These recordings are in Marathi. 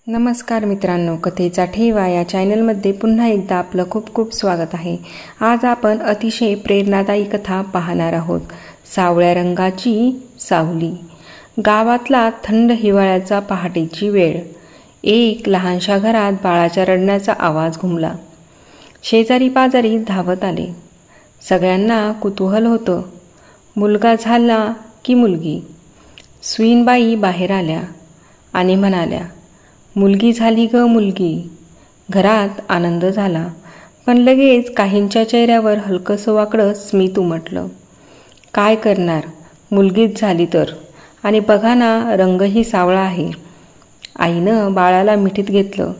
नमस्कार मित्रांनो, कथेचा ठेवा या चॅनलमध्ये पुन्हा एकदा आपलं खूप खूप स्वागत आहे. आज आपण अतिशय प्रेरणादायी कथा पाहणार आहोत. सावळ्या रंगाची सावली. गावातला थंड हिवाळ्याचा पहाटेची वेळ. एक लहानशा घरात बाळाच्या रडण्याचा आवाज घुमला. शेजारी पाजारी धावत आले. सगळ्यांना कुतूहल होतं. मुलगा झाला की मुलगी? सुईणबाई बाहेर आल्या आणि म्हणाल्या, मुलगी झाली ग मुलगी. घरात आनंद झाला, पण लगेच काहींच्या चेहऱ्यावर हलकंसं वाकडं स्मित उमटलं. काय करणार, मुलगीच झाली तर. आणि बघा ना, रंगही सावळा आहे. आईनं बाळाला मिठीत घेतलं.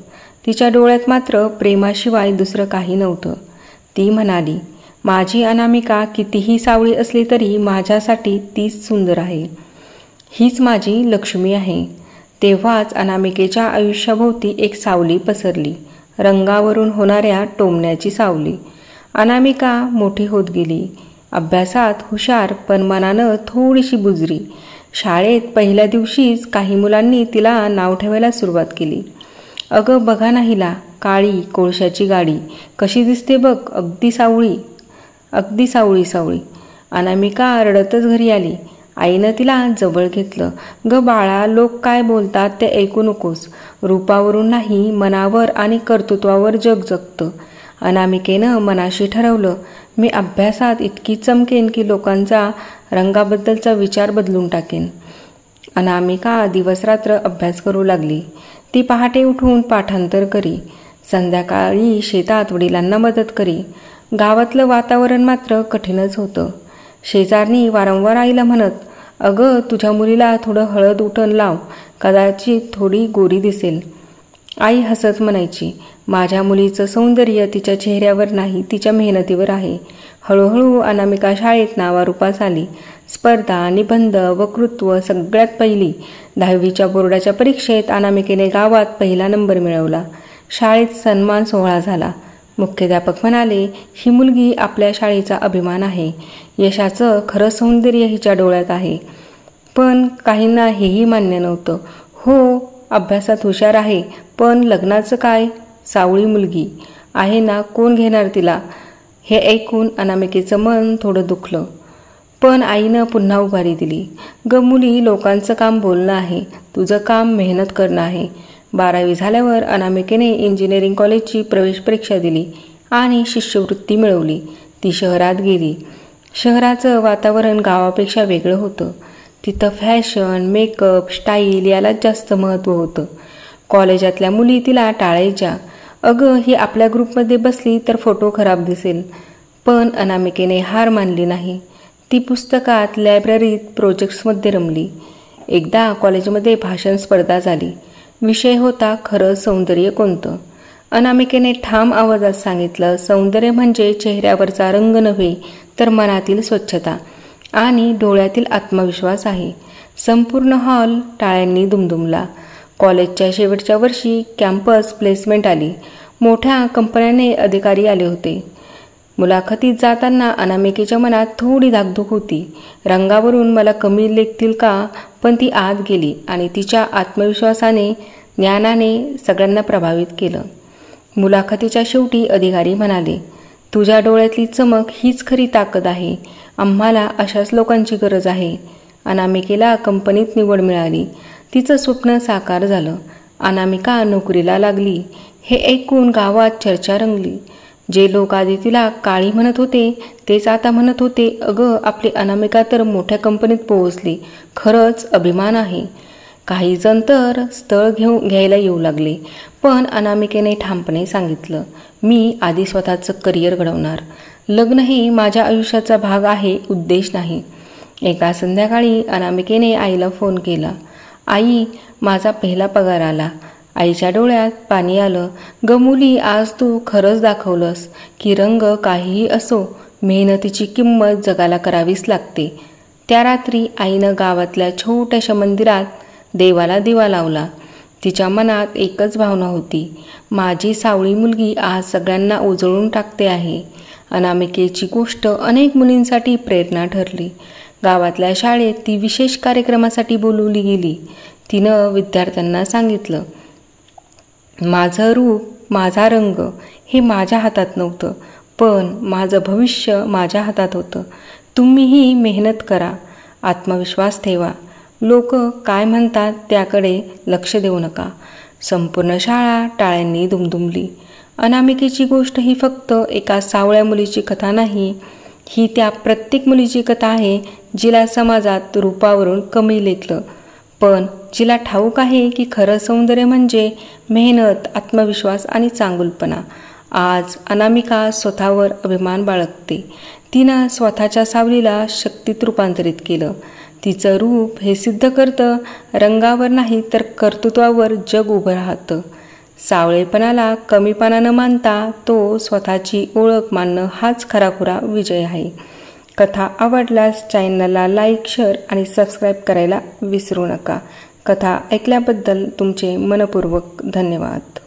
तिच्या डोळ्यात मात्र प्रेमाशिवाय दुसरं काही नव्हतं. ती म्हणाली, माझी अनामिका कितीही सावळी असली तरी माझ्यासाठी तीच सुंदर आहे. हीच माझी लक्ष्मी आहे. तेव्हाच अनामिकेच्या आयुष्याभोवती एक सावली पसरली, रंगावरून होणाऱ्या टोमण्याची सावली. अनामिका मोठी होत गेली. अभ्यासात हुशार, पण मनानं थोडीशी बुजरी. शाळेत पहिल्या दिवशीच काही मुलांनी तिला नाव ठेवायला सुरुवात केली. अगं बघा ना हिला, काळी कोळशाची गाडी, कशी दिसते बघ, अगदी सावळी, अगदी सावळी सावळी. अनामिका रडतच घरी आली. आईनं तिला जवळ घेतलं. ग बाळा, लोक काय बोलतात ते ऐकू नकोस. रूपावरून नाही, मनावर आणि कर्तृत्वावर जग जगतं. अनामिकेनं मनाशी ठरवलं, मी अभ्यासात इतकी चमकेन की लोकांचा रंगाबद्दलचा विचार बदलून टाकेन. अनामिका दिवसरात्र अभ्यास करू लागली. ती पहाटे उठून पाठांतर करी. संध्याकाळी शेतात वडिलांना मदत करी. गावातलं वातावरण मात्र कठीणच होतं. शेजारनी वारंवार आईला म्हणत, अगं तुझ्या मुलीला थोडं हळद उठण लाव, कदाचित थोडी गोरी दिसेल. आई हसत म्हणायची, माझ्या मुलीचं सौंदर्य तिच्या चेहऱ्यावर नाही, तिच्या मेहनतीवर आहे. हळूहळू अनामिका शाळेत नावारूपास आली. स्पर्धा, निबंध, वक्तृत्व सगळ्यात पहिली. 10वीच्या बोर्डाच्या परीक्षेत अनामिकेने गावात पहिला नंबर मिळवला. शाळेत सन्मान सोहळा झाला. मुख्याध्यापक म्हणाले, ही मुलगी आपल्या शाळेचा अभिमान आहे. यशाचं खरं सौंदर्य हिच्या डोळ्यात आहे. पण काहींना हेही मान्य नव्हतं. हो, अभ्यासात हुशार आहे, पण लग्नाचं काय? सावळी मुलगी आहे ना, कोण घेणार तिला? हे ऐकून अनामिकेचं मन थोडं दुखलं. पण आईनं पुन्हा उभारी दिली. ग मुली, लोकांचं काम बोलणं आहे, तुझं काम मेहनत करणं आहे. 12वी झाल्यावर अनामिकेने इंजिनिअरिंग कॉलेजची प्रवेश परीक्षा दिली आणि शिष्यवृत्ती मिळवली. ती शहरात गेली. शहराचं वातावरण गावापेक्षा वेगळं होतं. तिथं फॅशन, मेकअप, स्टाईल यालाच जास्त महत्त्व होतं. कॉलेजातल्या मुली तिला टाळायच्या. अगं ही आपल्या ग्रुपमध्ये बसली तर फोटो खराब दिसेल. पण अनामिकेने हार मानली नाही. ती पुस्तकात, लायब्ररीत, प्रोजेक्ट्समध्ये रमली. एकदा कॉलेजमध्ये भाषण स्पर्धा झाली. विषय होता, खरं सौंदर्य कोणतं? अनामिकेने ठाम आवाजात सांगितलं, सौंदर्य म्हणजे चेहऱ्यावरचा रंग नव्हे, तर मनातील स्वच्छता आणि डोळ्यातील आत्मविश्वास आहे. संपूर्ण हॉल टाळ्यांनी दुमदुमला. कॉलेजच्या शेवटच्या वर्षी कॅम्पस प्लेसमेंट आली. मोठ्या कंपन्यांचे अधिकारी आले होते. मुलाखतीत जाताना अनामिकेच्या मनात थोडी धाकधूक होती. रंगावरून मला कमी लेखतील का? पण ती आत गेली आणि तिच्या आत्मविश्वासाने, ज्ञानाने सगळ्यांना प्रभावित केलं. मुलाखतीच्या शेवटी अधिकारी म्हणाले, तुझ्या डोळ्यातली चमक हीच खरी ताकद आहे. आम्हाला अशाच लोकांची गरज आहे. अनामिकेला कंपनीत निवड मिळाली. तिचं स्वप्न साकार झालं. अनामिका नोकरीला लागली. हे ऐकून गावात चर्चा रंगली. जे लोक आधी तिला काळी म्हणत होते, तेच आता म्हणत होते, अगं आपली अनामिका तर मोठ्या कंपनीत पोहोचली. खरंच अभिमान आहे. काही जण तर स्थळ घ्यायला येऊ लागले. पण अनामिकेने ठामपणे सांगितलं, मी आधी स्वतःचं करिअर घडवणार. लग्न ही माझ्या आयुष्याचा भाग आहे, उद्देश नाही. एका संध्याकाळी अनामिकेने आईला फोन केला. आई, माझा पहिला पगार आला. आईच्या डोळ्यात पाणी आलं. ग मुली, आज तू खरंच दाखवलंस की रंग काहीही असो, मेहनतीची किंमत जगाला करावीच लागते. त्या रात्री आईनं गावातल्या छोट्याशा मंदिरात देवाला दिवा लावला. तिच्या मनात एकच भावना होती, माझी सावळी मुलगी आज सगळ्यांना उजळून टाकते आहे. अनामिकेची गोष्ट अनेक मुलींसाठी प्रेरणा ठरली. गावातल्या शाळेत ती विशेष कार्यक्रमासाठी बोलवली गेली. तिनं विद्यार्थ्यांना सांगितलं, माझं रूप, माझा रंग हे माझ्या हातात नव्हतं, पण माझं भविष्य माझ्या हातात होतं. तुम्हीही मेहनत करा, आत्मविश्वास ठेवा. लोक काय म्हणतात त्याकडे लक्ष देऊ नका. संपूर्ण शाळा टाळ्यांनी दुमदुमली. अनामिकेची गोष्ट ही फक्त एका सावळ्या मुलीची कथा नाही, ही त्या प्रत्येक मुलीची कथा आहे जिला समाजात रूपावरून कमी लेखलं, पण जिला ठाऊक आहे की खरं सौंदर्य म्हणजे मेहनत, आत्मविश्वास आणि चांगुलपणा. आज अनामिका स्वतःवर अभिमान बाळगते. तिनं स्वतःच्या सावलीला शक्तीत रूपांतरित केलं. तिचं रूप हे सिद्ध करतं, रंगावर नाही तर कर्तृत्वावर जग उभं राहतं. सावळेपणाला कमीपणा न मानता तो स्वतःची ओळख मानणं हाच खराखुरा विजय आहे. कथा आवडल्यास चॅनलला लाईक, शेअर आणि सबस्क्राईब करायला विसरू नका. कथा ऐकल्याबद्दल तुमचे मनपूर्वक धन्यवाद.